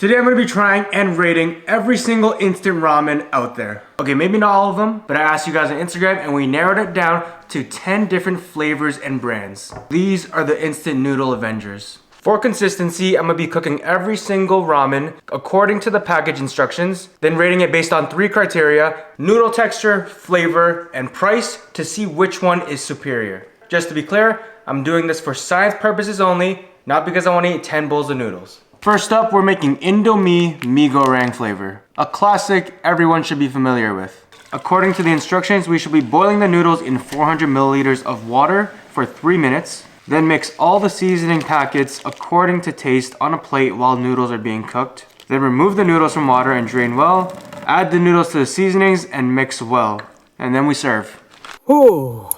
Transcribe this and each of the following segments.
Today I'm going to be trying and rating every single instant ramen out there. Okay, maybe not all of them, but I asked you guys on Instagram and we narrowed it down to 10 different flavors and brands. These are the instant noodle avengers. For consistency, I'm going to be cooking every single ramen according to the package instructions, then rating it based on 3 criteria: noodle texture, flavor, and price, to see which one is superior. Just to be clear, I'm doing this for science purposes only, not because I want to eat 10 bowls of noodles. First up, we're making Mie Goreng flavor, a classic everyone should be familiar with. According to the instructions, we should be boiling the noodles in 400 milliliters of water for 3 minutes. Then mix all the seasoning packets according to taste on a plate while noodles are being cooked. Then remove the noodles from water and drain well. Add the noodles to the seasonings and mix well. And then we serve. Ooh.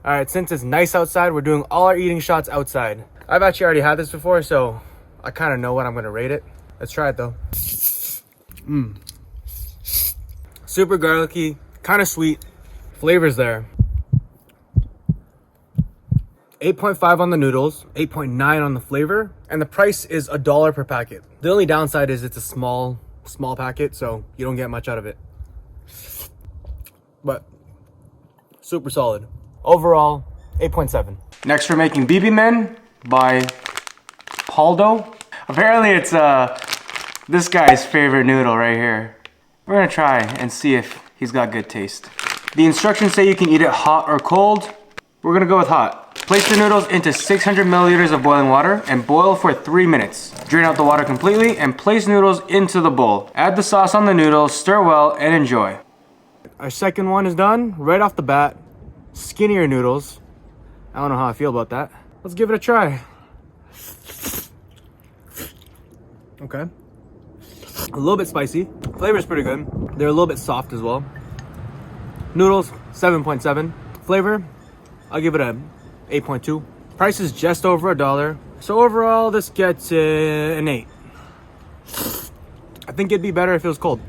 Alright, since it's nice outside, we're doing all our eating shots outside. I've actually already had this before, so I kind of know what I'm going to rate it. Let's try it though. Super garlicky, kind of sweet. Flavor's there. 8.5 on the noodles, 8.9 on the flavor, and the price is $1 per packet. The only downside is it's a small packet, so you don't get much out of it. But super solid. Overall, 8.7. Next, we're making Bibimmen by Paldo. Apparently, it's this guy's favorite noodle right here. We're gonna try and see if he's got good taste. The instructions say you can eat it hot or cold. We're gonna go with hot. Place the noodles into 600 milliliters of boiling water and boil for 3 minutes. Drain out the water completely and place noodles into the bowl. Add the sauce on the noodles, stir well, and enjoy. Our second one is done right off the bat. Skinnier noodles. I don't know how I feel about that. Let's give it a try. Okay. A little bit spicy. Flavor's pretty good. They're a little bit soft as well. Noodles, 7.7. Flavor, I'll give it a 8.2. Price is just over $1. So overall, this gets an 8. I think it'd be better if it was cold.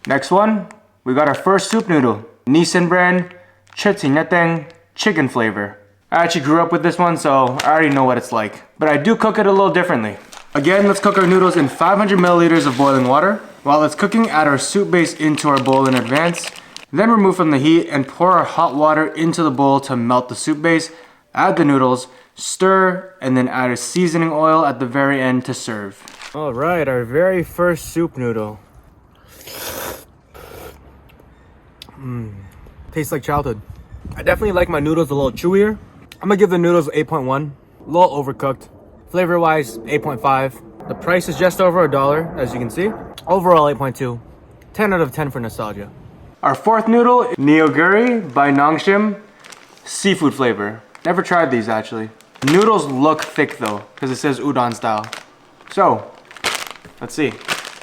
Next one, we got our first soup noodle. Nissin brand, chicken flavor. I actually grew up with this one, so I already know what it's like. But I do cook it a little differently. Again, let's cook our noodles in 500 milliliters of boiling water. While it's cooking, add our soup base into our bowl in advance. Then remove from the heat and pour our hot water into the bowl to melt the soup base. Add the noodles, stir, and then add a seasoning oil at the very end to serve. All right, our very first soup noodle. Tastes like childhood. I definitely like my noodles a little chewier. I'm gonna give the noodles 8.1, a little overcooked. Flavor-wise, 8.5. The price is just over $1, as you can see. Overall, 8.2. 10 out of 10 for nostalgia. Our fourth noodle, Neoguri by Nongshim, seafood flavor. Never tried these actually. Noodles look thick though, because it says udon style. So, let's see.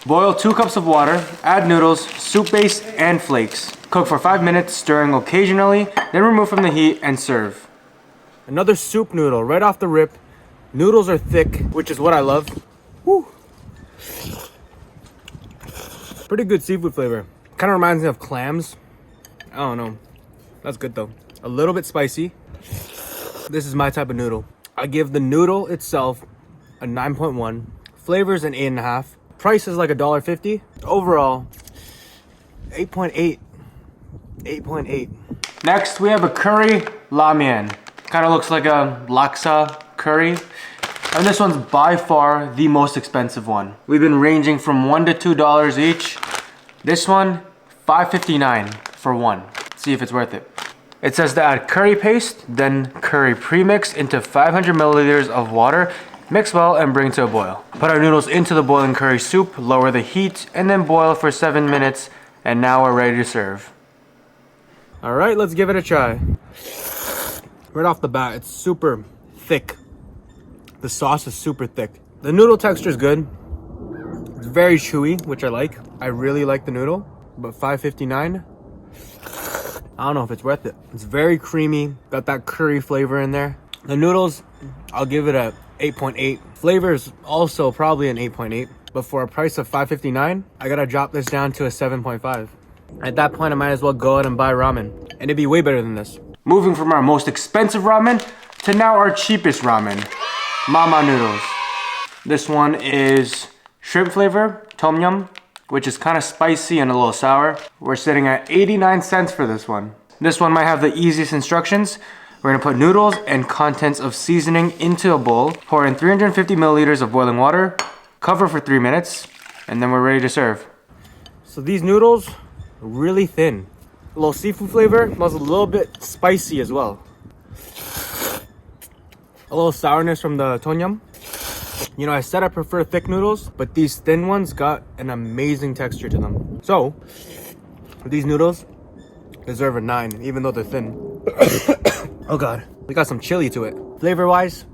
Boil 2 cups of water, add noodles, soup base, and flakes. Cook for 5 minutes, stirring occasionally, then remove from the heat and serve. Another soup noodle right off the rip. Noodles are thick, which is what I love. Woo. Pretty good seafood flavor. Kind of reminds me of clams. I don't know. That's good though. A little bit spicy. This is my type of noodle. I give the noodle itself a 9.1. Flavors an 8.5. Price is like $1.50. Overall, 8.8. 8.8. Next, we have a curry ramen. Kind of looks like a laksa curry. And this one's by far the most expensive one. We've been ranging from $1 to $2 each. This one, $5.59 for one. Let's see if it's worth it. It says to add curry paste, then curry premix into 500 milliliters of water. Mix well and bring to a boil. Put our noodles into the boiling curry soup, lower the heat, and then boil for 7 minutes. And now we're ready to serve. All right, let's give it a try. Right off the bat, it's super thick. The sauce is super thick. The noodle texture is good. It's very chewy, which I like. I really like the noodle, but $5.59. I don't know if it's worth it. It's very creamy, got that curry flavor in there. The noodles, I'll give it a 8.8. Flavor is also probably an 8.8, but for a price of $5.59, I gotta drop this down to a 7.5. At that point, I might as well go out and buy ramen, and it'd be way better than this. Moving from our most expensive ramen to now our cheapest ramen, Mama Noodles. This one is Shrimp flavor, tom yum, which is kind of spicy and a little sour. We're sitting at 89 cents for this one. This one might have the easiest instructions. We're gonna put noodles and contents of seasoning into a bowl, pour in 350 milliliters of boiling water, cover for 3 minutes, and then we're ready to serve. So these noodles are really thin. A little seafood flavor, smells a little bit spicy as well. A little sourness from the tom yum. You know, I said I prefer thick noodles, but these thin ones got an amazing texture to them. So, these noodles deserve a 9, even though they're thin. Oh god, we got some chili to it. Flavor-wise,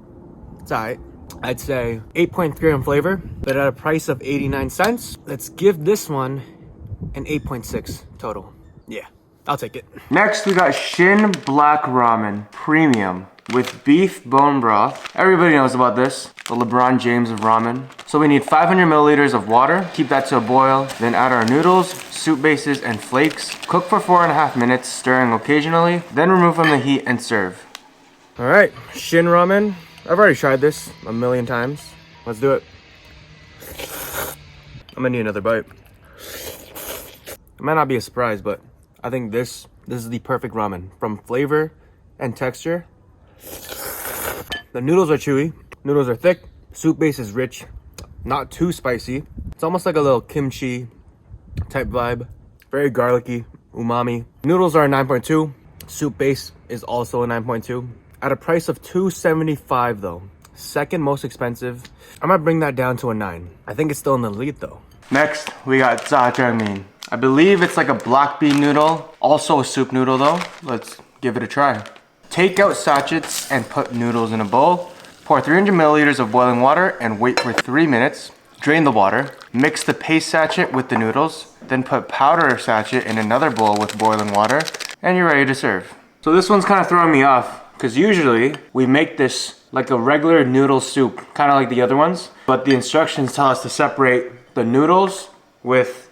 it's alright. I'd say 8.3 on flavor, but at a price of 89 cents, let's give this one an 8.6 total. Yeah, I'll take it. Next, we got Shin Black Ramen Premium with beef bone broth. Everybody knows about this, the LeBron James of ramen. So we need 500 milliliters of water, keep that to a boil, then add our noodles, soup bases, and flakes. Cook for 4.5 minutes, stirring occasionally, then remove from the heat and serve. All right, Shin Ramen. I've already tried this a million times. Let's do it. I'm gonna need another bite. It might not be a surprise, but I think this is the perfect ramen. From flavor and texture. The noodles are chewy, noodles are thick, soup base is rich, not too spicy. It's almost like a little kimchi type vibe, very garlicky, umami. Noodles are a 9.2, soup base is also a 9.2. At a price of $2.75 though, second most expensive. I might bring that down to a 9. I think it's still in the lead though. Next, we got Jah Jan Mien. I believe it's like a black bean noodle, also a soup noodle though. Let's give it a try. Take out sachets and put noodles in a bowl. Pour 300 milliliters of boiling water and wait for 3 minutes. Drain the water. Mix the paste sachet with the noodles. Then put powder sachet in another bowl with boiling water. And you're ready to serve. So this one's kind of throwing me off, because usually we make this like a regular noodle soup, kind of like the other ones. But the instructions tell us to separate the noodles with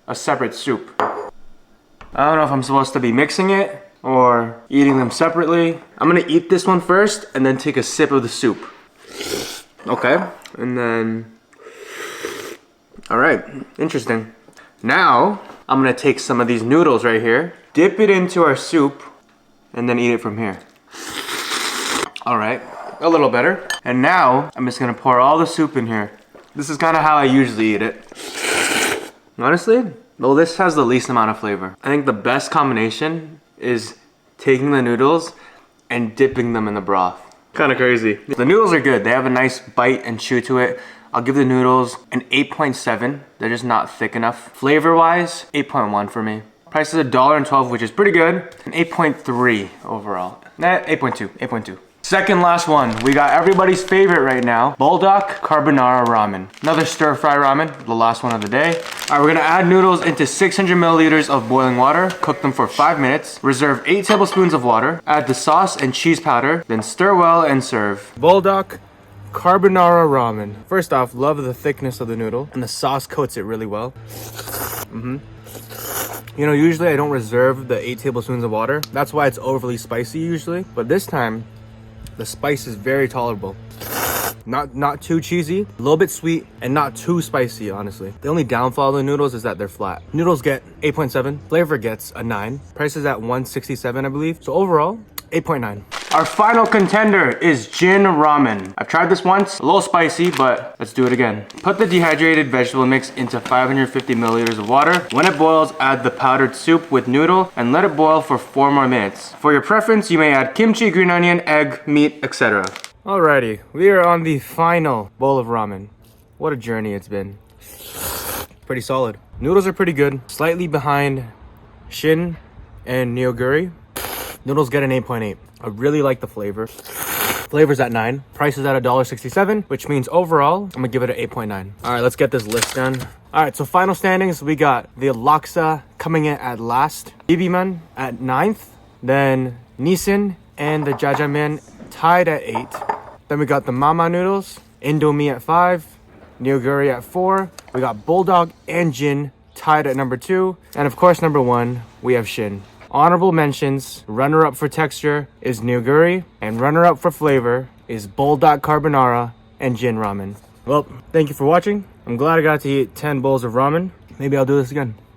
a separate soup. I don't know if I'm supposed to be mixing it or eating them separately. I'm gonna eat this one first and then take a sip of the soup. Okay, and then, all right, interesting. Now, I'm gonna take some of these noodles right here, dip it into our soup, and then eat it from here. All right, a little better. And now, I'm just gonna pour all the soup in here. This is kind of how I usually eat it. Honestly, well, this has the least amount of flavor. I think the best combination is taking the noodles and dipping them in the broth. Kind of crazy. The noodles are good. They have a nice bite and chew to it. I'll give the noodles an 8.7. They're just not thick enough. Flavor-wise, 8.1 for me. Price is $1.12, which is pretty good. An 8.3 overall. Nah, 8.2. Second last one, we got everybody's favorite right now, Buldak Carbonara Ramen. Another stir-fry ramen, the last one of the day. All right, we're gonna add noodles into 600 milliliters of boiling water, cook them for 5 minutes, reserve 8 tablespoons of water, add the sauce and cheese powder, then stir well and serve. Buldak Carbonara Ramen. First off, love the thickness of the noodle, and the sauce coats it really well. You know, usually I don't reserve the 8 tablespoons of water. That's why it's overly spicy usually, but this time, the spice is very tolerable. Not too cheesy, a little bit sweet, and not too spicy, honestly. The only downfall of the noodles is that they're flat. Noodles get 8.7, flavor gets a 9. Price is at $167, I believe. So overall, 8.9. Our final contender is Jin Ramen. I've tried this once, a little spicy, but let's do it again. Put the dehydrated vegetable mix into 550 milliliters of water. When it boils, add the powdered soup with noodle and let it boil for 4 more minutes. For your preference, you may add kimchi, green onion, egg, meat, etc. Alrighty, we are on the final bowl of ramen. What a journey it's been. Pretty solid. Noodles are pretty good, slightly behind Shin and Neoguri. Noodles get an 8.8. I really like the flavor. Flavor's at 9. Price is at $1.67, which means overall, I'm gonna give it an 8.9. All right, let's get this list done. All right, so final standings, we got the Laksa coming in at last, Bibimmen at 9th, then Nissin and the Jah Jan Mien tied at 8. Then we got the Mama Noodles, Indomie at 5, Neoguri at 4. We got Bulldog and Jin tied at number 2. And of course, number 1, we have Shin. Honorable mentions, runner-up for texture is Neoguri, and runner-up for flavor is Buldak Carbonara and Jin Ramen. Well, thank you for watching. I'm glad I got to eat 10 bowls of ramen. Maybe I'll do this again.